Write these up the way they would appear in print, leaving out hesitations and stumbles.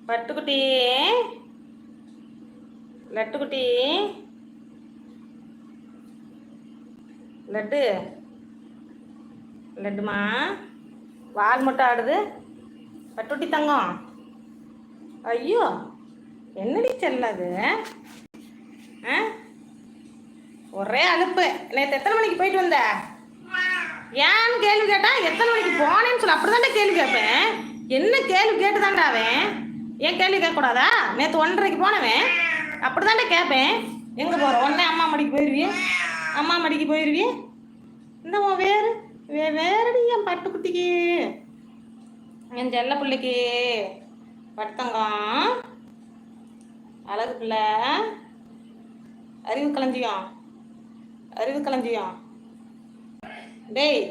பட்டுக்குட்டி, லட்டுக்குட்டி, லட்டு லட்டுமா, வால் மட்டும் ஆடுது. பட்டுக்குட்டி தங்கம், ஐயோ என்னடி செல்லாது? ஒரே அலுப்பு. நேற்று எத்தனை மணிக்கு போயிட்டு வந்த? ஏன்னு கேள்வி கேட்டா எத்தனை மணிக்கு போனேன்னு சொல்ல. அப்படிதான்டா கேள்வி கேட்பேன். என்ன கேள்வி கேட்டுதான்டா அவன். ஏன் கேள்வி கேட்கக்கூடாதா? நேற்று 1:30க்கு போனவன் அப்படிதான்டா கேட்பேன். எங்கே போகிற? உடனே அம்மா மடிக்கு போயிடுவியே, அம்மா மடிக்கு போயிடுவியே. இந்த வேறடி என் பட்டுக்குட்டிக்கு, என் செல்ல பிள்ளைக்கு, பட்டங்கம், அழகு பிள்ளை, அறிவு களஞ்சியம், அறிவு களஞ்சியம். டேய்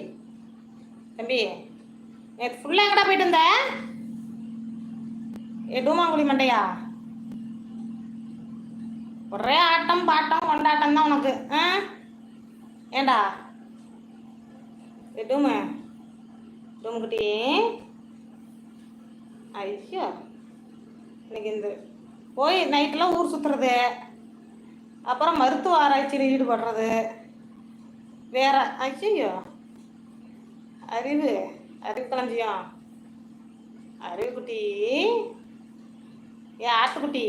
தம்பி, நேற்று ஃபுல்லாக எங்கடா போயிட்டு வந்த? டூமாங்குழி மண்டையா, ஒரே ஆட்டம் பாட்டம் கொண்டாட்டம் தான் உனக்கு. ஏண்டா டூமுக்குட்டி, ஐயோ இன்னைக்கு இந்த போய் நைட்டெல்லாம் ஊர் சுற்றுறது, அப்புறம் மருத்துவ ஆராய்ச்சியில் ஈடுபடுறது வேற. ஐயோ அறிவு களஞ்சியம், அறிவுக்குட்டி, ஏன் ஆட்டுக்குட்டி,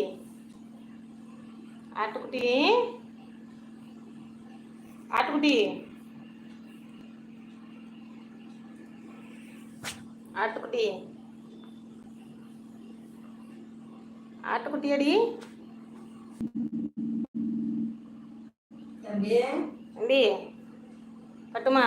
ஆட்டுக்குட்டி, ஆட்டுக்குட்டி, ஆட்டுக்குட்டி, ஆட்டுக்குட்டி அடி தம்பி, கட்டுமா?